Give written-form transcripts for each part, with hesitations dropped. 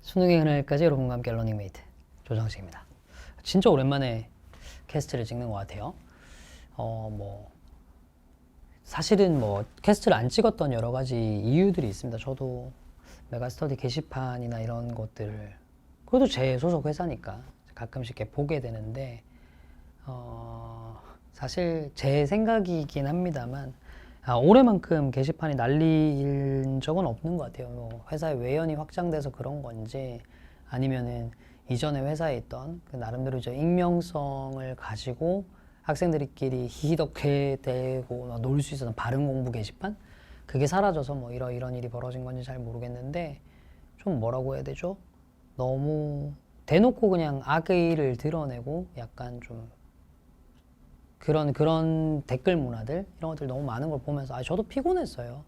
수능의 그날까지 여러분과 함께 러닝메이트 조정식입니다. 진짜 오랜만에 캐스트를 찍는 것 같아요. 사실은 캐스트를 안 찍었던 여러 가지 이유들이 있습니다. 저도 메가스터디 게시판이나 이런 것들을 그래도 제 소속 회사니까 가끔씩 이렇게 보게 되는데 사실 제 생각이긴 합니다만 올해만큼 게시판이 날린 적은 없는 것 같아요. 회사의 외연이 확장돼서 그런 건지 아니면은 이전에 회사에 있던 그 나름대로 이제 익명성을 가지고 학생들끼리 히히덕해 대고 놀 수 있었던 바른 공부 게시판? 그게 사라져서 이런 일이 벌어진 건지 잘 모르겠는데 좀 뭐라고 해야 되죠? 너무 대놓고 그냥 악의를 드러내고 약간 좀 그런 댓글 문화들 이런 것들 너무 많은 걸 보면서 저도 피곤했어요.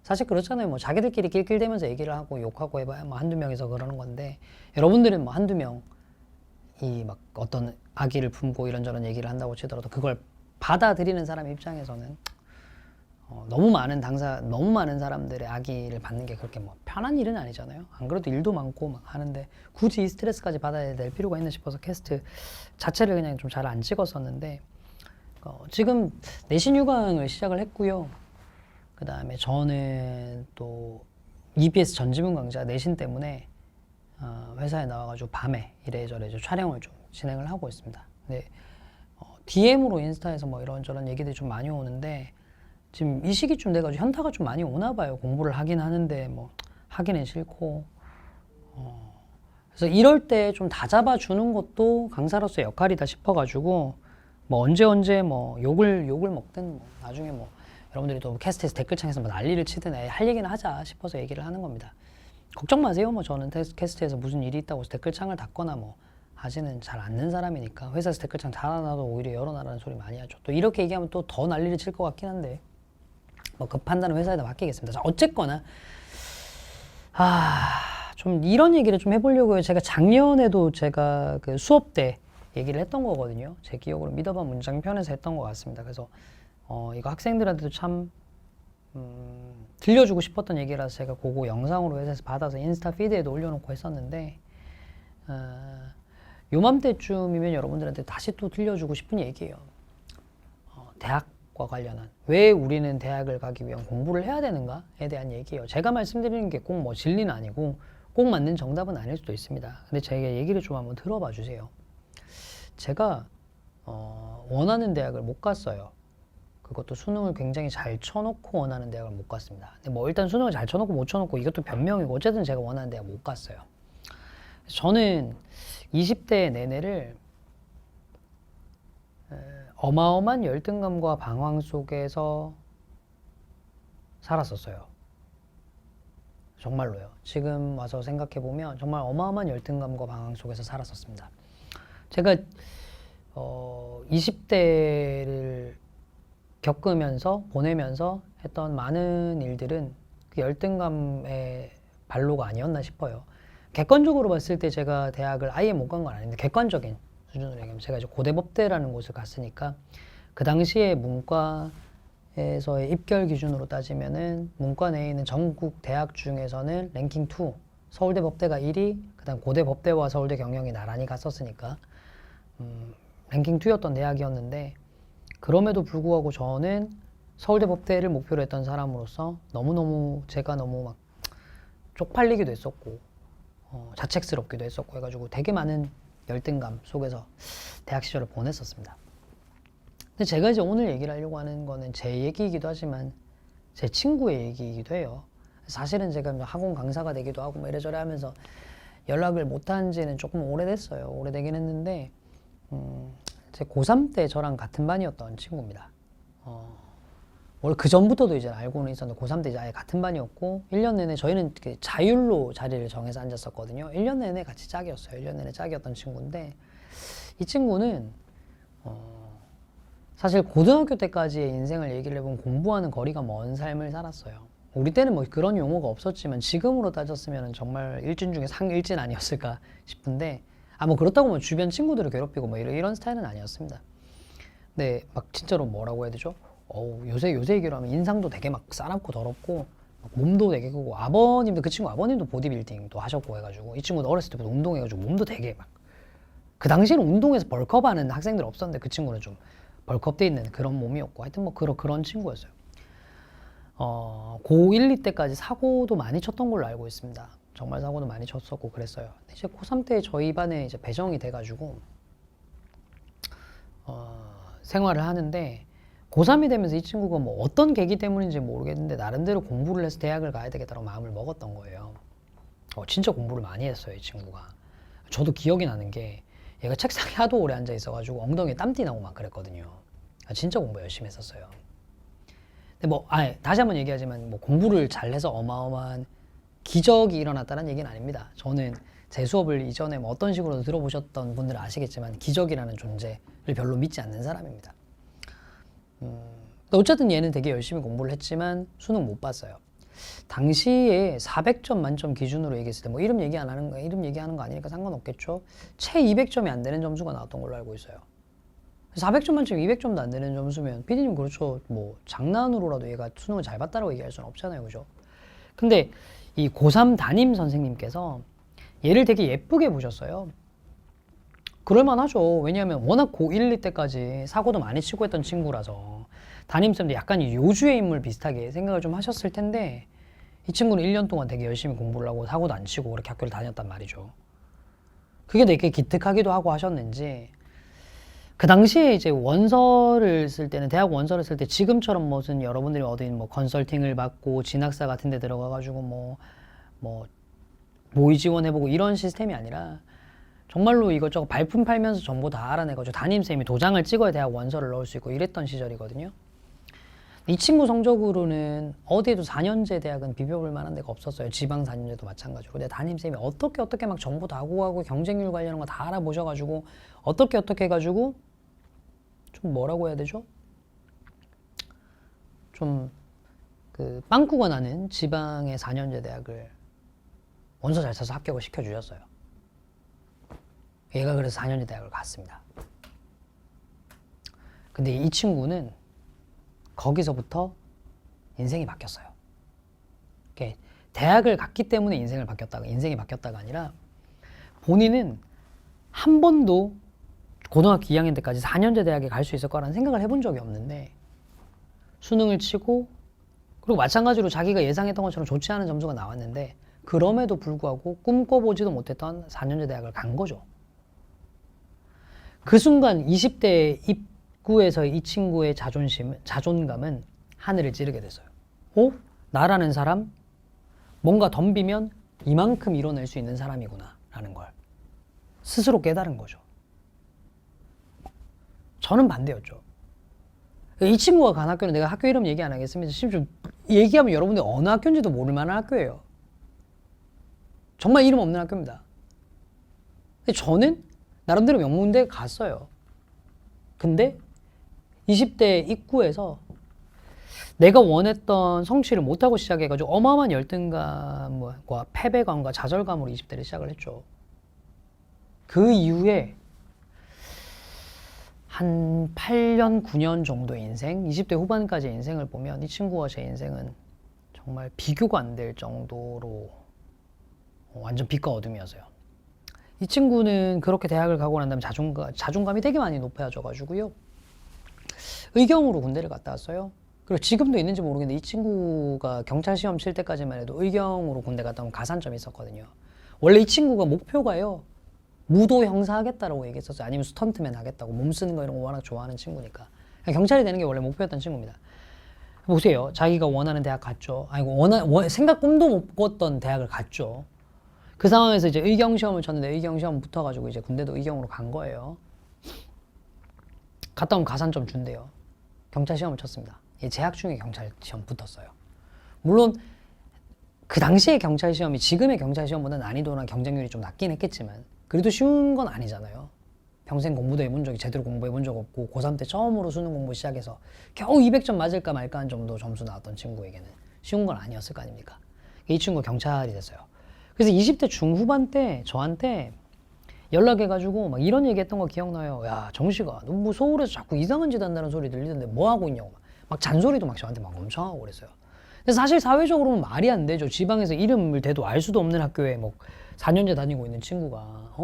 사실 그렇잖아요. 자기들끼리 낄낄대면서 얘기를 하고 욕하고 해봐야 한두 명이서 그러는 건데 여러분들은 한두 명이 어떤 악의를 품고 이런저런 얘기를 한다고 치더라도 그걸 받아들이는 사람 입장에서는 너무 많은 사람들의 악의를 받는 게 그렇게 편한 일은 아니잖아요. 안 그래도 일도 많고 하는데 굳이 이 스트레스까지 받아야 될 필요가 있나 싶어서 캐스트 자체를 그냥 좀 잘 안 찍었었는데 지금 내신 휴강을 시작을 했고요. 그 다음에 저는 또 EBS 전지문 강좌 내신 때문에 회사에 나와가지고 밤에 이래저래 촬영을 좀 진행을 하고 있습니다. 근데 DM으로 인스타에서 이런저런 얘기들이 좀 많이 오는데 지금 이 시기쯤 돼가지고 현타가 좀 많이 오나 봐요. 공부를 하긴 하는데 하기는 싫고 그래서 이럴 때 좀 다잡아주는 것도 강사로서의 역할이다 싶어가지고 언제 욕을 먹든 나중에 여러분들이 또 캐스트에서 댓글창에서 난리를 치든 할 얘기는 하자 싶어서 얘기를 하는 겁니다. 걱정 마세요. 저는 캐스트에서 무슨 일이 있다고 해서 댓글창을 닫거나 하지는 잘 않는 사람이니까 회사에서 댓글창 닫아놔도 오히려 열어놔라는 소리 많이 하죠. 또 이렇게 얘기하면 또 더 난리를 칠 것 같긴 한데 그 판단은 회사에다 맡기겠습니다. 자, 어쨌거나 좀 이런 얘기를 좀 해보려고요. 제가 작년에도 제가 그 수업 때 얘기를 했던 거거든요. 제 기억으로 믿어봐 문장 편에서 했던 것 같습니다. 그래서 이거 학생들한테도 참 들려주고 싶었던 얘기라서 제가 그거 영상으로 회사에서 받아서 인스타 피드에도 올려놓고 했었는데 요맘때쯤이면 여러분들한테 다시 또 들려주고 싶은 얘기예요. 대학과 관련한 왜 우리는 대학을 가기 위한 공부를 해야 되는가에 대한 얘기예요. 제가 말씀드리는 게 꼭 진리는 아니고 꼭 맞는 정답은 아닐 수도 있습니다. 근데 제가 얘기를 좀 한번 들어봐 주세요. 제가 원하는 대학을 못 갔어요. 그것도 수능을 굉장히 잘 쳐놓고 원하는 대학을 못 갔습니다. 근데 일단 수능을 잘 쳐놓고 못 쳐놓고 이것도 변명이고 어쨌든 제가 원하는 대학 못 갔어요. 저는 20대 내내를 어마어마한 열등감과 방황 속에서 살았었어요. 정말로요. 지금 와서 생각해보면 정말 어마어마한 열등감과 방황 속에서 살았었습니다. 제가 20대를 겪으면서 보내면서 했던 많은 일들은 그 열등감의 발로가 아니었나 싶어요. 객관적으로 봤을 때 제가 대학을 아예 못 간 건 아닌데 객관적인 수준으로 얘기하면 제가 이제 고대법대라는 곳을 갔으니까 그 당시에 문과에서의 입결 기준으로 따지면은 문과 내에 있는 전국 대학 중에서는 랭킹 2 서울대 법대가 1위 그다음 고대법대와 서울대 경영이 나란히 갔었으니까 랭킹 2였던 대학이었는데 그럼에도 불구하고 저는 서울대 법대를 목표로 했던 사람으로서 제가 너무 쪽팔리기도 했었고 자책스럽기도 했었고 해가지고 되게 많은 열등감 속에서 대학 시절을 보냈었습니다. 근데 제가 이제 오늘 얘기를 하려고 하는 거는 제 얘기이기도 하지만 제 친구의 얘기이기도 해요. 사실은 제가 학원 강사가 되기도 하고 이래저래 하면서 연락을 못한 지는 조금 오래됐어요. 오래되긴 했는데 제 고3 때 저랑 같은 반이었던 친구입니다. 원래 그 전부터도 이제 알고는 있었는데 고3 때 이제 아예 같은 반이었고 1년 내내 저희는 자율로 자리를 정해서 앉았었거든요. 1년 내내 같이 짝이었어요. 1년 내내 짝이었던 친구인데 이 친구는 사실 고등학교 때까지의 인생을 얘기를 해보면 공부하는 거리가 먼 삶을 살았어요. 우리 때는 그런 용어가 없었지만 지금으로 따졌으면 정말 일진 중에 상일진 아니었을까 싶은데 그렇다고 주변 친구들을 괴롭히고 이런 스타일은 아니었습니다. 근데 진짜로 뭐라고 해야 되죠? 요새 얘기로 하면 인상도 되게 싸납고 더럽고 몸도 되게 크고 아버님도 그 친구 아버님도 보디빌딩도 하셨고 해가지고 이 친구도 어렸을 때부터 운동해가지고 몸도 되게 막 그 당시에는 운동에서 벌크업하는 학생들 없었는데 그 친구는 좀 벌크업돼 있는 그런 몸이었고 하여튼 뭐 그런 친구였어요. 고1, 2때까지 사고도 많이 쳤던 걸로 알고 있습니다. 정말 사고도 많이 쳤었고 그랬어요. 이제 고3 때 저희 반에 이제 배정이 돼가지고 생활을 하는데 고3이 되면서 이 친구가 뭐 어떤 계기 때문인지 모르겠는데 나름대로 공부를 해서 대학을 가야 되겠다고 마음을 먹었던 거예요. 진짜 공부를 많이 했어요, 이 친구가. 저도 기억이 나는 게 얘가 책상에 하도 오래 앉아 있어가지고 엉덩이에 땀띠 나고 막 그랬거든요. 진짜 공부 열심히 했었어요. 근데 뭐 다시 한번 얘기하지만 뭐 공부를 잘해서 어마어마한 기적이 일어났다는 얘기는 아닙니다. 저는 제 수업을 이전에 뭐 어떤 식으로 들어보셨던 분들은 아시겠지만 기적이라는 존재를 별로 믿지 않는 사람입니다. 어쨌든 얘는 되게 열심히 공부를 했지만 수능 못 봤어요. 당시에 400점 만점 기준으로 얘기했을 때 뭐 이름 얘기하는 거 아니니까 상관없겠죠. 채 200점이 안 되는 점수가 나왔던 걸로 알고 있어요. 400점 만점 200점도 안 되는 점수면 피디님 그렇죠. 뭐 장난으로라도 얘가 수능을 잘 봤다라고 얘기할 수는 없잖아요. 그죠? 근데 이 고3 담임 선생님께서 얘를 되게 예쁘게 보셨어요. 그럴만하죠. 왜냐하면 워낙 고1, 2 때까지 사고도 많이 치고 했던 친구라서 담임쌤도 약간 요주의 인물 비슷하게 생각을 좀 하셨을 텐데 이 친구는 1년 동안 되게 열심히 공부를 하고 사고도 안 치고 그렇게 학교를 다녔단 말이죠. 그게 되게 기특하기도 하고 하셨는지 그 당시에 이제 원서를 쓸 때는 대학 원서를 쓸 때 지금처럼 무슨 여러분들이 어디 뭐 컨설팅을 받고 진학사 같은 데 들어가가지고 뭐 모의 지원해보고 이런 시스템이 아니라 정말로 이것저것 발품 팔면서 정보 다 알아내가지고 담임쌤이 도장을 찍어야 대학 원서를 넣을 수 있고 이랬던 시절이거든요. 이 친구 성적으로는 어디에도 4년제 대학은 비벼볼 만한 데가 없었어요. 지방 4년제도 마찬가지로. 근데 담임쌤이 어떻게 막 정보 다 구하고 경쟁률 관련한 거 다 알아보셔가지고 어떻게 해가지고 좀 뭐라고 해야 되죠? 좀 그 빵꾸가 나는 지방의 4년제 대학을 원서 잘 써서 합격을 시켜주셨어요. 얘가 그래서 4년제 대학을 갔습니다. 근데 이 친구는 거기서부터 인생이 바뀌었어요. 대학을 갔기 때문에 인생이 바뀌었다가 아니라 본인은 한 번도 고등학교 2학년 때까지 4년제 대학에 갈 수 있을 거라는 생각을 해본 적이 없는데 수능을 치고 그리고 마찬가지로 자기가 예상했던 것처럼 좋지 않은 점수가 나왔는데 그럼에도 불구하고 꿈꿔보지도 못했던 4년제 대학을 간 거죠. 그 순간 20대 입구에서 이 친구의 자존감은 하늘을 찌르게 됐어요. 나라는 사람 뭔가 덤비면 이만큼 이뤄낼 수 있는 사람이구나 라는 걸 스스로 깨달은 거죠. 저는 반대였죠. 이 친구가 간 학교는 내가 학교 이름 얘기 안 하겠습니다. 심지어 얘기하면 여러분들 어느 학교인지도 모를 만한 학교예요. 정말 이름 없는 학교입니다. 근데 저는 나름대로 명문대 갔어요. 근데 20대 입구에서 내가 원했던 성취를 못하고 시작해가지고 어마어마한 열등감과 패배감과 좌절감으로 20대를 시작을 했죠. 그 이후에 한 8년, 9년 정도의 인생, 20대 후반까지의 인생을 보면 이 친구와 제 인생은 정말 비교가 안 될 정도로 완전 빛과 어둠이었어요. 이 친구는 그렇게 대학을 가고 난 다음에 자존감이 되게 많이 높아져가지고요. 의경으로 군대를 갔다 왔어요. 그리고 지금도 있는지 모르겠는데 이 친구가 경찰 시험 칠 때까지만 해도 의경으로 군대 갔다 오면 가산점이 있었거든요. 원래 이 친구가 목표가요. 무도 형사 하겠다라고 얘기했었어요. 아니면 스턴트맨 하겠다고. 몸 쓰는 거 이런 거 워낙 좋아하는 친구니까. 경찰이 되는 게 원래 목표였던 친구입니다. 보세요. 자기가 원하는 대학 갔죠. 생각 꿈도 못 꿨던 대학을 갔죠. 그 상황에서 이제 의경 시험을 쳤는데 의경 시험 붙어가지고 이제 군대도 의경으로 간 거예요. 갔다 오면 가산점 준대요. 경찰 시험을 쳤습니다. 재학 중에 경찰 시험 붙었어요. 물론 그 당시의 경찰 시험이 지금의 경찰 시험보다 난이도나 경쟁률이 좀 낮긴 했겠지만 그래도 쉬운 건 아니잖아요. 평생 공부도 해본 적이 제대로 공부해본 적 없고 고3 때 처음으로 수능 공부 시작해서 겨우 200점 맞을까 말까 한 정도 점수 나왔던 친구에게는 쉬운 건 아니었을 거 아닙니까? 이 친구가 경찰이 됐어요. 그래서 20대 중후반 때 저한테 연락해가지고 막 이런 얘기 했던 거 기억나요. 야, 정식아, 너 뭐 서울에서 자꾸 이상한 짓 한다는 소리 들리던데 뭐 하고 있냐고. 막 잔소리도 막 저한테 막 엄청 하고 그랬어요. 사실 사회적으로는 말이 안 되죠. 지방에서 이름을 대도 알 수도 없는 학교에 뭐 4년제 다니고 있는 친구가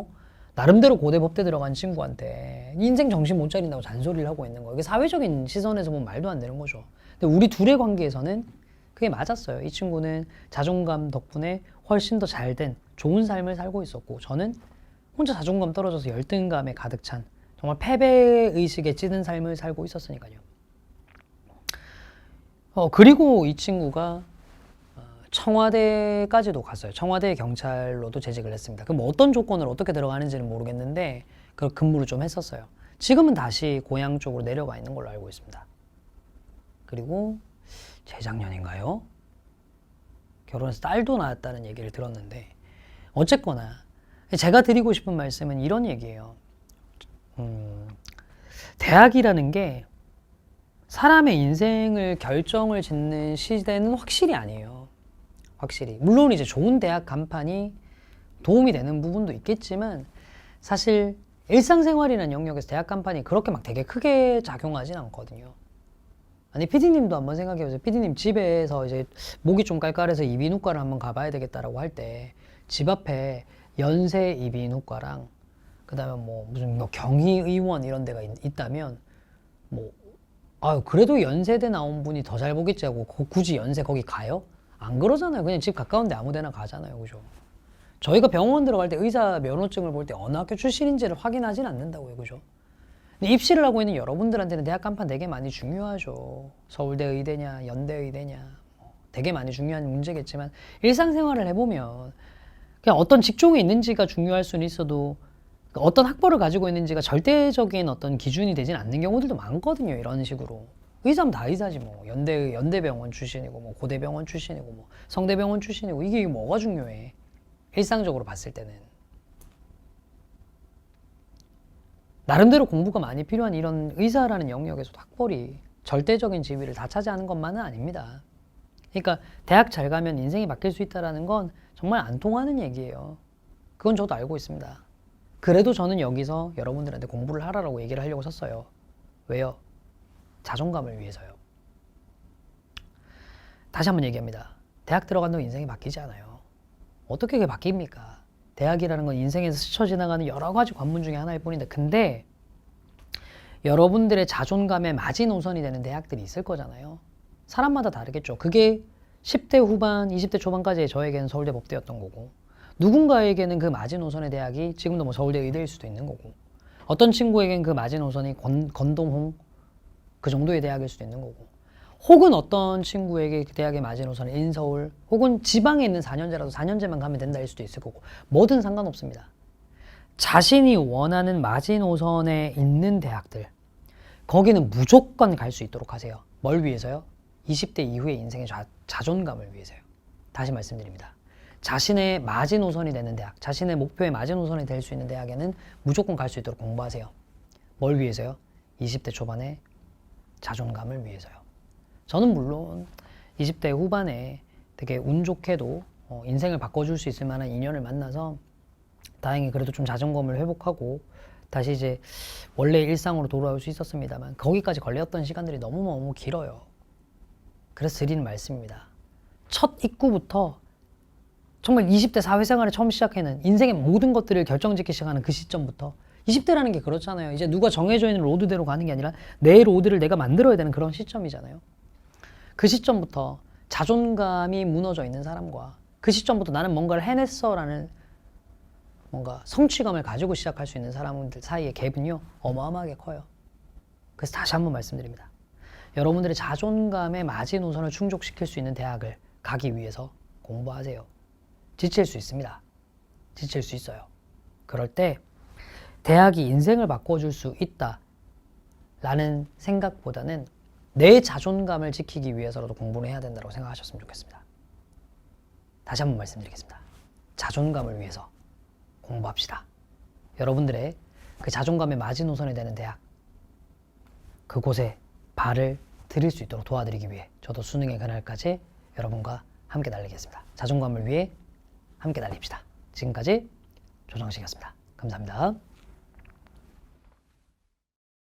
나름대로 고대 법대 들어간 친구한테 인생 정신 못 차린다고 잔소리를 하고 있는 거예요. 이게 사회적인 시선에서 보면 말도 안 되는 거죠. 근데 우리 둘의 관계에서는 그게 맞았어요. 이 친구는 자존감 덕분에 훨씬 더 잘된 좋은 삶을 살고 있었고, 저는 혼자 자존감 떨어져서 열등감에 가득 찬 정말 패배의식에 찌든 삶을 살고 있었으니까요. 그리고 이 친구가 청와대까지도 갔어요. 청와대 경찰로도 재직을 했습니다. 그럼 어떤 조건으로 어떻게 들어가는지는 모르겠는데 그 근무를 좀 했었어요. 지금은 다시 고향 쪽으로 내려가 있는 걸로 알고 있습니다. 그리고 재작년인가요? 결혼해서 딸도 낳았다는 얘기를 들었는데, 어쨌거나 제가 드리고 싶은 말씀은 이런 얘기예요. 대학이라는 게 사람의 인생을 결정을 짓는 시대는 확실히 아니에요. 확실히. 물론 이제 좋은 대학 간판이 도움이 되는 부분도 있겠지만, 사실 일상생활이라는 영역에서 대학 간판이 그렇게 막 되게 크게 작용하진 않거든요. 아니, PD님도 한번 생각해보세요. PD님 집에서 이제 목이 좀 깔깔해서 이비인후과를 한번 가봐야 되겠다라고 할 때 집 앞에 연세 이비인후과랑 그다음에 뭐 무슨 뭐 경희의원 이런 데가 있다면 뭐 아유 그래도 연세대 나온 분이 더 잘 보겠지 하고 굳이 연세 거기 가요? 안 그러잖아요. 그냥 집 가까운데 아무 데나 가잖아요. 그죠? 저희가 병원 들어갈 때 의사 면허증을 볼 때 어느 학교 출신인지를 확인하진 않는다고요. 그죠? 입시를 하고 있는 여러분들한테는 대학 간판 되게 많이 중요하죠. 서울대 의대냐, 연대 의대냐, 되게 많이 중요한 문제겠지만 일상생활을 해보면 그냥 어떤 직종에 있는지가 중요할 수는 있어도 어떤 학벌을 가지고 있는지가 절대적인 어떤 기준이 되진 않는 경우들도 많거든요. 이런 식으로. 의사면 다 의사지 뭐. 연대병원 출신이고 뭐 고대병원 출신이고 뭐 성대병원 출신이고 이게 뭐가 중요해. 일상적으로 봤을 때는. 나름대로 공부가 많이 필요한 이런 의사라는 영역에서도 학벌이 절대적인 지위를 다 차지하는 것만은 아닙니다. 그러니까 대학 잘 가면 인생이 바뀔 수 있다는 건 정말 안 통하는 얘기예요. 그건 저도 알고 있습니다. 그래도 저는 여기서 여러분들한테 공부를 하라고 얘기를 하려고 섰어요. 왜요? 자존감을 위해서요. 다시 한번 얘기합니다. 대학 들어간다고 인생이 바뀌지 않아요. 어떻게 그게 바뀝니까? 대학이라는 건 인생에서 스쳐 지나가는 여러 가지 관문 중에 하나일 뿐인데, 근데 여러분들의 자존감의 마지노선이 되는 대학들이 있을 거잖아요. 사람마다 다르겠죠. 그게 10대 후반, 20대 초반까지의 저에게는 서울대 법대였던 거고, 누군가에게는 그 마지노선의 대학이 지금도 뭐 서울대 의대일 수도 있는 거고, 어떤 친구에게는 그 마지노선이 건동홍 그 정도의 대학일 수도 있는 거고, 혹은 어떤 친구에게 그 대학의 마지노선은 인서울 혹은 지방에 있는 4년제라도 4년제만 가면 된다일 수도 있을 거고, 뭐든 상관없습니다. 자신이 원하는 마지노선에 있는 대학들, 거기는 무조건 갈 수 있도록 하세요. 뭘 위해서요? 20대 이후의 인생의 자존감을 위해서요. 다시 말씀드립니다. 자신의 마지노선이 되는 대학, 자신의 목표의 마지노선이 될 수 있는 대학에는 무조건 갈 수 있도록 공부하세요. 뭘 위해서요? 20대 초반에 자존감을 위해서요. 저는 물론 20대 후반에 되게 운 좋게도 인생을 바꿔줄 수 있을 만한 인연을 만나서 다행히 그래도 좀 자존감을 회복하고 다시 이제 원래 일상으로 돌아올 수 있었습니다만, 거기까지 걸렸던 시간들이 너무너무 길어요. 그래서 드리는 말씀입니다. 첫 입구부터 정말 20대 사회생활을 처음 시작하는 인생의 모든 것들을 결정짓기 시작하는 그 시점부터, 20대라는 게 그렇잖아요. 이제 누가 정해져 있는 로드대로 가는 게 아니라 내 로드를 내가 만들어야 되는 그런 시점이잖아요. 그 시점부터 자존감이 무너져 있는 사람과 그 시점부터 나는 뭔가를 해냈어라는 뭔가 성취감을 가지고 시작할 수 있는 사람들 사이의 갭은요, 어마어마하게 커요. 그래서 다시 한번 말씀드립니다. 여러분들의 자존감의 마지노선을 충족시킬 수 있는 대학을 가기 위해서 공부하세요. 지칠 수 있습니다. 지칠 수 있어요. 그럴 때 대학이 인생을 바꿔줄 수 있다라는 생각보다는 내 자존감을 지키기 위해서라도 공부를 해야 된다고 생각하셨으면 좋겠습니다. 다시 한번 말씀드리겠습니다. 자존감을 위해서 공부합시다. 여러분들의 그 자존감의 마지노선이 되는 대학, 그곳에 발을 들일 수 있도록 도와드리기 위해 저도 수능의 그날까지 여러분과 함께 달리겠습니다. 자존감을 위해 함께 달립시다. 지금까지 조정식이었습니다. 감사합니다.